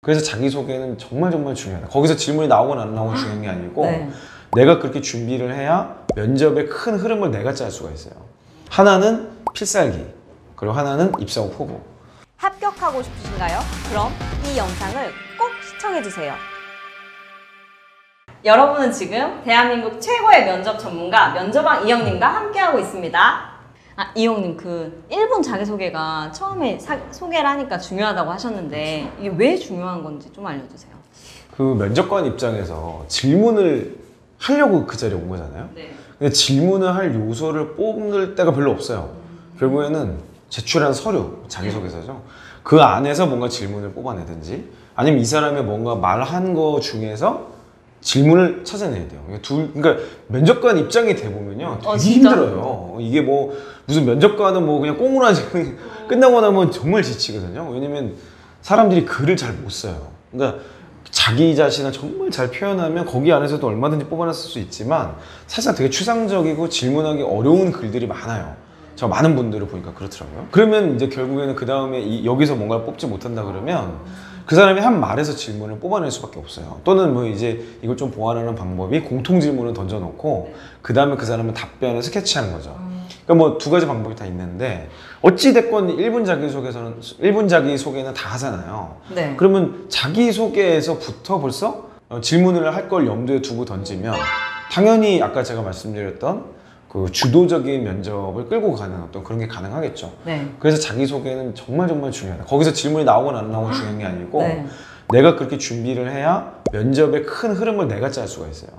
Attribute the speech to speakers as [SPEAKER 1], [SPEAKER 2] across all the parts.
[SPEAKER 1] 그래서 자기소개는 정말 중요하다. 거기서 질문이 나오건 안 나오건 중요한 게 아니고 내가 그렇게 준비를 해야 면접의 큰 흐름을 내가 짤 수가 있어요. 하나는 필살기, 그리고 하나는 입사 후 포부.
[SPEAKER 2] 합격하고 싶으신가요? 그럼 이 영상을 꼭 시청해주세요. 여러분은 지금 대한민국 최고의 면접 전문가 면접왕 이영님과 함께하고 있습니다. 이영님, 그 1분 자기소개가 처음에 소개를 하니까 중요하다고 하셨는데 이게 왜 중요한 건지 좀 알려주세요.
[SPEAKER 1] 그 면접관 입장에서 질문을 하려고 그 자리에 온 거잖아요. 근데 질문을 할 요소를 뽑을 때가 별로 없어요. 결국에는 제출한 서류, 자기소개서죠. 그 안에서 뭔가 질문을 뽑아내든지 아니면 이 사람이 뭔가 말한 거 중에서 질문을 찾아내야 돼요. 그러니까 면접관 입장이 돼보면요 되게 힘들어요. 이게 뭐 무슨 면접관은 뭐 그냥 꽁으로 하지 끝나고 나면 정말 지치거든요. 왜냐면 사람들이 글을 잘 못 써요. 그러니까 자기 자신을 정말 잘 표현하면 거기 안에서도 얼마든지 뽑아냈을 수 있지만 사실 되게 추상적이고 질문하기 어려운 글들이 많아요. 저 많은 분들을 보니까 그렇더라고요. 그러면 이제 결국에는 그 다음에 여기서 뭔가를 뽑지 못한다 그러면 그 사람이 한 말에서 질문을 뽑아낼 수밖에 없어요. 또는 뭐 이제 이걸 좀 보완하는 방법이 공통 질문을 던져놓고 그 다음에 그 사람은 답변을 스케치하는 거죠. 그러니까 뭐 두 가지 방법이 다 있는데 어찌됐건 1분 자기소개는 다 하잖아요. 그러면 자기소개에서부터 벌써 질문을 할 걸 염두에 두고 던지면 당연히 아까 제가 말씀드렸던 그 주도적인 면접을 끌고 가는 어떤 그런 게 가능하겠죠. 그래서 자기소개는 정말 중요하다. 거기서 질문이 나오건 안 나오건 중요한 게 아니고 내가 그렇게 준비를 해야 면접의 큰 흐름을 내가 짤 수가 있어요.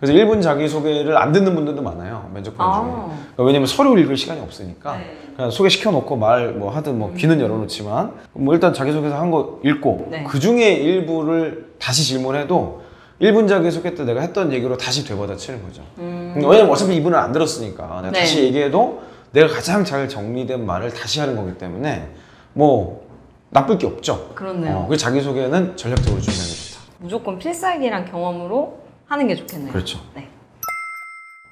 [SPEAKER 1] 그래서 1분 자기소개를 안 듣는 분들도 많아요. 면접관 중에. 그러니까 왜냐면 서류 읽을 시간이 없으니까 그냥 소개시켜놓고 말 뭐 하든 뭐 귀는 열어놓지만 뭐 일단 자기소개서 한 거 읽고 그 중에 일부를 다시 질문해도 1분 자기소개 때 내가 했던 얘기로 다시 되받아치는 거죠. 왜냐면 어차피 이분은 안 들었으니까 내가 다시 얘기해도 내가 가장 잘 정리된 말을 다시 하는 거기 때문에 뭐 나쁠 게 없죠.
[SPEAKER 2] 그렇네요.
[SPEAKER 1] 그래서 자기소개는 전략적으로 준비하는 게 좋다.
[SPEAKER 2] 무조건 필살기랑 경험으로 하는 게 좋겠네요.
[SPEAKER 1] 그렇죠.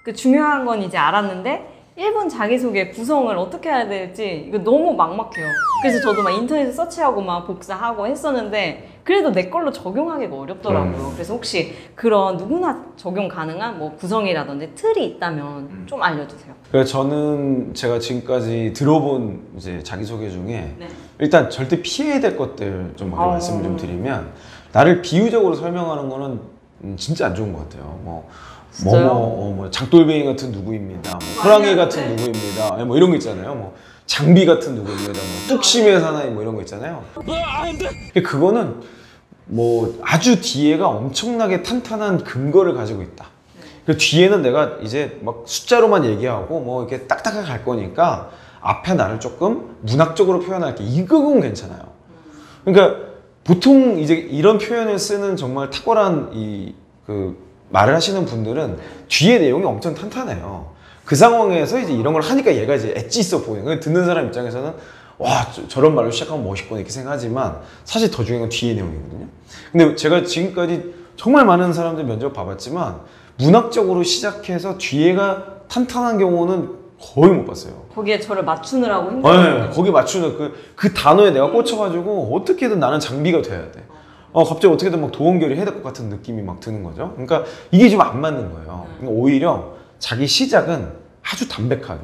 [SPEAKER 2] 그 중요한 건 이제 알았는데 1분 자기소개 구성을 어떻게 해야 될지 이거 너무 막막해요. 그래서 저도 막 인터넷에 서치하고 막 복사하고 했었는데 그래도 내 걸로 적용하기가 어렵더라고요. 그래서 혹시 그런 누구나 적용 가능한 뭐 구성이라든지 틀이 있다면 좀 알려주세요.
[SPEAKER 1] 그래서 저는 제가 지금까지 들어본 이제 자기소개 중에 일단 절대 피해야 될 것들 좀 먼저 말씀을 좀 드리면 나를 비유적으로 설명하는 거는 진짜 안 좋은 것 같아요. 뭐 장돌뱅이 같은 누구입니다. 뭐 호랑이 같은 누구입니다. 뭐 이런 거 있잖아요. 뭐 장비 같은 누구입니다. 뭐 뚝심의 사나이 뭐 이런 거 있잖아요. 그거는 뭐 아주 뒤에가 엄청나게 탄탄한 근거를 가지고 있다. 그 뒤에는 내가 이제 막 숫자로만 얘기하고 뭐 이렇게 딱딱하게 갈 거니까 앞에 나를 조금 문학적으로 표현할게. 이건 괜찮아요. 그러니까 보통 이제 이런 표현을 쓰는 정말 탁월한 말을 하시는 분들은 뒤에 내용이 엄청 탄탄해요. 그 상황에서 이제 이런 걸 하니까 얘가 이제 엣지 있어 보이는. 듣는 사람 입장에서는 와, 저런 말로 시작하면 멋있구나 이렇게 생각하지만 사실 더 중요한 건 뒤에 내용이거든요. 근데 제가 지금까지 정말 많은 사람들 면접 봐봤지만 문학적으로 시작해서 뒤에가 탄탄한 경우는 거의 못 봤어요.
[SPEAKER 2] 거기에 저를 맞추느라고 힘들어요.
[SPEAKER 1] 거기 맞추는 그 단어에 내가 꽂혀가지고 어떻게든 나는 장비가 돼야 돼. 갑자기 어떻게든 막 도원결이 해야 될 것 같은 느낌이 막 드는 거죠. 그러니까 이게 좀 안 맞는 거예요. 그러니까 오히려 자기 시작은 아주 담백하게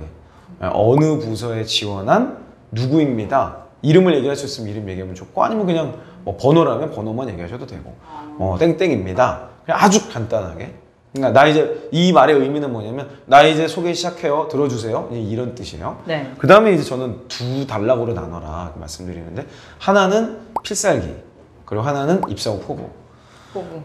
[SPEAKER 1] 어느 부서에 지원한 누구입니다. 이름을 얘기할 수 있으면 이름 얘기하면 좋고 아니면 그냥 뭐 번호라면 번호만 얘기하셔도 되고 땡땡입니다. 그냥 아주 간단하게. 그러니까 나 이제 이 말의 의미는 뭐냐면 나 이제 소개 시작해요. 들어주세요. 이런 뜻이에요. 그 다음에 이제 저는 두 단락으로 나눠라 말씀드리는데 하나는 필살기 그리고 하나는 입사 후 포부.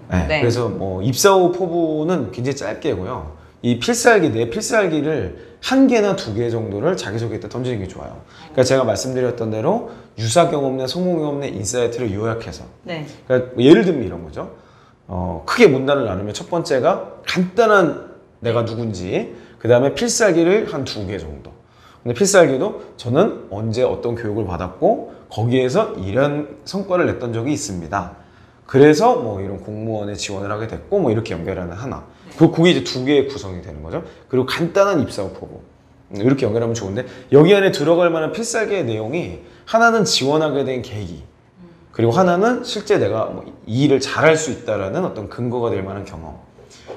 [SPEAKER 1] 그래서 뭐 입사 후 포부는 굉장히 짧게고요. 이 필살기, 내 필살기를 한 개나 두 개 정도를 자기소개 때 던지는 게 좋아요. 그러니까 제가 말씀드렸던 대로 유사 경험 내 성공 경험 내 인사이트를 요약해서 그러니까 예를 들면 이런 거죠. 크게 문단을 나누면 첫 번째가 간단한 내가 누군지, 그 다음에 필살기를 한 두 개 정도. 근데 필살기도 저는 언제 어떤 교육을 받았고 거기에서 이런 성과를 냈던 적이 있습니다. 그래서 뭐 이런 공무원에 지원을 하게 됐고 뭐 이렇게 연결하는 하나. 그게 이제 두 개의 구성이 되는 거죠. 그리고 간단한 입사 후 포부. 이렇게 연결하면 좋은데 여기 안에 들어갈 만한 필살기의 내용이 하나는 지원하게 된 계기. 그리고 하나는 실제 내가 뭐이 일을 잘할 수 있다라는 어떤 근거가 될 만한 경험.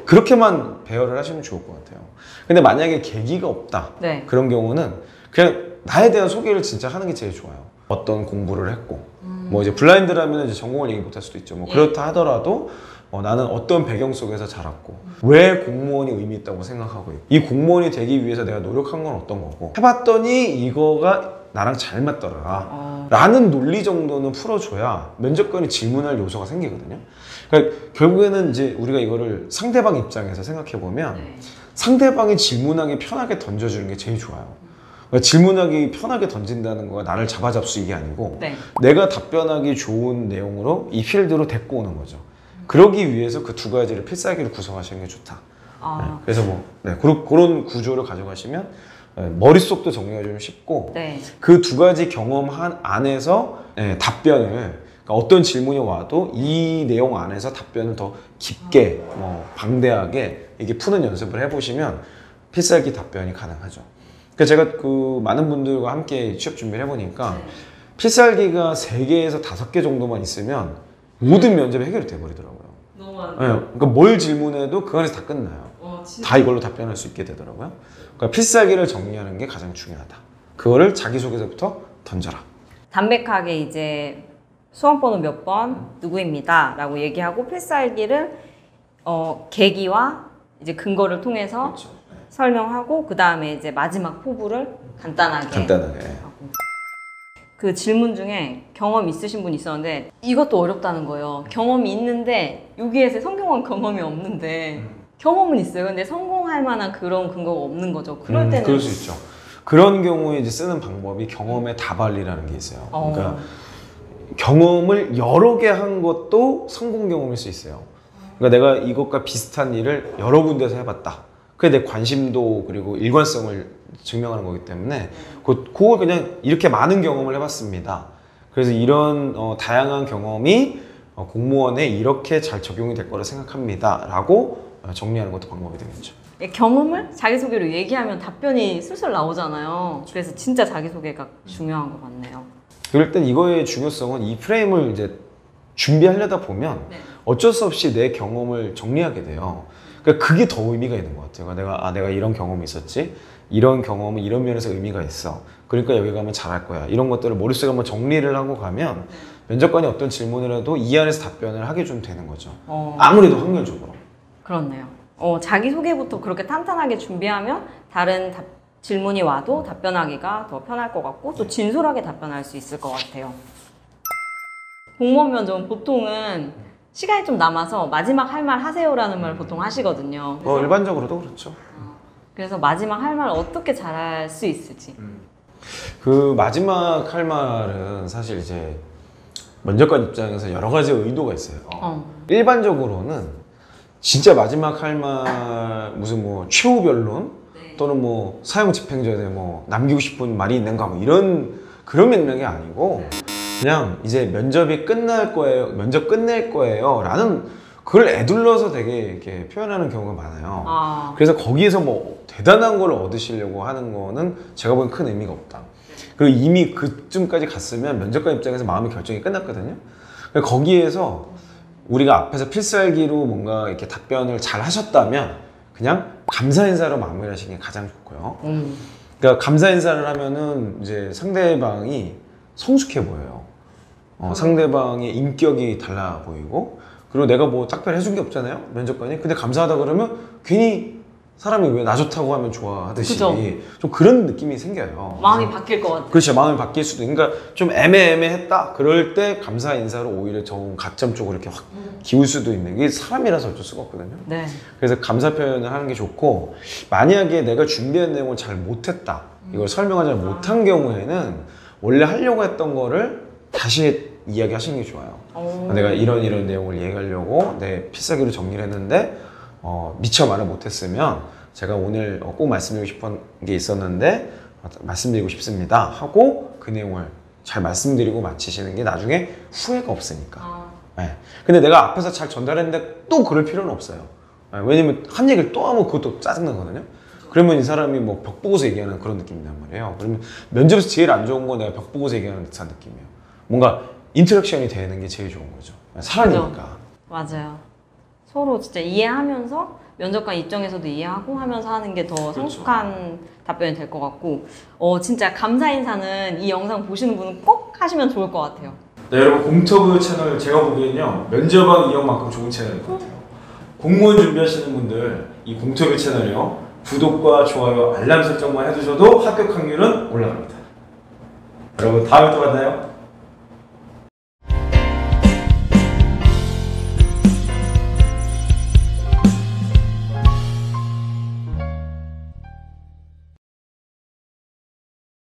[SPEAKER 1] 그렇게만 배열을 하시면 좋을 것 같아요. 근데 만약에 계기가 없다.
[SPEAKER 2] 네.
[SPEAKER 1] 그런 경우는 그냥 나에 대한 소개를 진짜 하는 게 제일 좋아요. 어떤 공부를 했고, 뭐 이제 블라인드라면 이제 전공을 얘기 못 할 수도 있죠. 뭐 그렇다 하더라도 나는 어떤 배경 속에서 자랐고, 왜 공무원이 의미 있다고 생각하고 있고, 이 공무원이 되기 위해서 내가 노력한 건 어떤 거고, 해봤더니 이거가 나랑 잘 맞더라 라는 논리 정도는 풀어줘야 면접관이 질문할 요소가 생기거든요. 그러니까 결국에는 이제 우리가 이거를 상대방 입장에서 생각해보면 상대방이 질문하기 편하게 던져주는 게 제일 좋아요. 그러니까 질문하기 편하게 던진다는 거가 나를 잡아잡수이게 아니고 내가 답변하기 좋은 내용으로 이 필드로 데리고 오는 거죠. 그러기 위해서 그 두 가지를 필살기를 구성하시는 게 좋다. 그래서 그런 구조를 가져가시면 머릿속도 정리가 좀 쉽고 그 두 가지 경험 안에서 답변을, 그러니까 어떤 질문이 와도 이 내용 안에서 답변을 더 깊게 방대하게 이게 푸는 연습을 해보시면 필살기 답변이 가능하죠. 그러니까 제가 그 많은 분들과 함께 취업 준비를 해보니까 필살기가 3개에서 5개 정도만 있으면 모든 면접이 해결이 돼버리더라고요.
[SPEAKER 2] 너무 많아요.
[SPEAKER 1] 그러니까 뭘 질문해도 그 안에서 다 끝나요. 다 이걸로 답변할 수 있게 되더라고요. 그러니까 필살기를 정리하는 게 가장 중요하다. 그거를 자기소개서부터 던져라.
[SPEAKER 2] 담백하게 이제 수험번호 몇 번 누구입니다 라고 얘기하고 필살기를 계기와 이제 근거를 통해서 설명하고 그 다음에 이제 마지막 포부를 간단하게 하고. 그 질문 중에 경험 있으신 분 있었는데 이것도 어렵다는 거예요. 경험이 있는데 여기에서 성공한 경험이 없는데 경험은 있어요. 근데 성공할 만한 그런 근거가 없는 거죠. 그럴 때는
[SPEAKER 1] 그럴 수 있죠. 그런 경우에 이제 쓰는 방법이 경험의 다발리라는 게 있어요. 그러니까 경험을 여러 개 한 것도 성공 경험일 수 있어요. 그러니까 내가 이것과 비슷한 일을 여러 군데서 해봤다. 그게 내 관심도 그리고 일관성을 증명하는 거기 때문에 그걸 그냥 이렇게 많은 경험을 해봤습니다. 그래서 이런 다양한 경험이 공무원에 이렇게 잘 적용이 될 거라 생각합니다 라고 정리하는 것도 방법이 되겠죠.
[SPEAKER 2] 경험을 자기소개로 얘기하면 답변이 술술 나오잖아요. 그래서 진짜 자기소개가 중요한 것 같네요.
[SPEAKER 1] 그럴 땐 이거의 중요성은 이 프레임을 이제 준비하려다 보면 어쩔 수 없이 내 경험을 정리하게 돼요. 그러니까 그게 더 의미가 있는 것 같아요. 내가 이런 경험이 있었지, 이런 경험은 이런 면에서 의미가 있어. 그러니까 여기 가면 잘할 거야. 이런 것들을 머릿속에 한번 정리를 하고 가면 면접관이 어떤 질문을 해도 이 안에서 답변을 하게 좀 되는 거죠. 아무래도 확률적으로.
[SPEAKER 2] 그렇네요. 자기소개부터 그렇게 탄탄하게 준비하면 다른 질문이 와도 답변하기가 더 편할 것 같고 또 진솔하게 답변할 수 있을 것 같아요. 공무원 면접은 보통은 시간이 좀 남아서 마지막 할 말 하세요라는 말 보통 하시거든요.
[SPEAKER 1] 일반적으로도 그렇죠.
[SPEAKER 2] 그래서 마지막 할 말 어떻게 잘할 수 있을지.
[SPEAKER 1] 그 마지막 할 말은 사실 이제 면접관 입장에서 여러 가지 의도가 있어요. 일반적으로는 진짜 마지막 할 말 무슨 뭐 최후 변론 또는 뭐 사용 집행전에 뭐 남기고 싶은 말이 있는가 뭐 이런 그런 맥락이 아니고 그냥 이제 면접이 끝날 거예요, 면접 끝낼 거예요 라는 그걸 애둘러서 되게 이렇게 표현하는 경우가 많아요. 그래서 거기에서 뭐 대단한 걸 얻으시려고 하는 거는 제가 보기엔 큰 의미가 없다. 그리고 이미 그쯤까지 갔으면 면접관 입장에서 마음의 결정이 끝났거든요. 거기에서 우리가 앞에서 필살기로 뭔가 이렇게 답변을 잘 하셨다면 그냥 감사 인사로 마무리하시는 게 가장 좋고요. 그러니까 감사 인사를 하면은 이제 상대방이 성숙해 보여요. 상대방의 인격이 달라 보이고, 그리고 내가 뭐 특별히 해준 게 없잖아요, 면접관이. 근데 감사하다 그러면 괜히 사람이 왜 나 좋다고 하면 좋아하듯이
[SPEAKER 2] 그죠?
[SPEAKER 1] 좀 그런 느낌이 생겨요.
[SPEAKER 2] 마음이 바뀔 것 같아요.
[SPEAKER 1] 그렇죠. 마음이 바뀔 수도. 그러니까 좀 애매했다. 그럴 때 감사 인사로 오히려 좀 가점 쪽으로 이렇게 확 기울 수도 있는 게 사람이라서 어쩔 수가 없거든요. 그래서 감사 표현을 하는 게 좋고, 만약에 내가 준비한 내용을 잘 못했다, 이걸 설명하지 못한 경우에는 원래 하려고 했던 거를 다시 이야기하시는 게 좋아요. 내가 이런 내용을 얘기하려고 내 필살기로 정리를 했는데 미처 말을 못했으면 제가 오늘 꼭 말씀드리고 싶은 게 있었는데 말씀드리고 싶습니다 하고 그 내용을 잘 말씀드리고 마치시는 게 나중에 후회가 없으니까. 근데 내가 앞에서 잘 전달했는데 또 그럴 필요는 없어요. 왜냐면 한 얘기를 또 하면 그것도 짜증나거든요. 그러면 이 사람이 뭐 벽 보고서 얘기하는 그런 느낌이란 말이에요. 그러면 면접에서 제일 안 좋은 건 내가 벽 보고서 얘기하는 듯한 느낌이에요. 뭔가 인터랙션이 되는 게 제일 좋은 거죠. 사람이니까.
[SPEAKER 2] 맞아요. 서로 진짜 이해하면서 면접관 입장에서도 이해하고 하면서 하는 게 더 성숙한 답변이 될 것 같고 진짜 감사 인사는 이 영상 보시는 분은 꼭 하시면 좋을 것 같아요.
[SPEAKER 1] 네, 여러분 공터뷰 채널 제가 보기엔요 면접왕 이형만큼 좋은 채널인 것 같아요. 공무원 준비하시는 분들 이 공터뷰 채널이요 구독과 좋아요 알람 설정만 해두셔도 합격 확률은 올라갑니다. 여러분 다음에 또 만나요.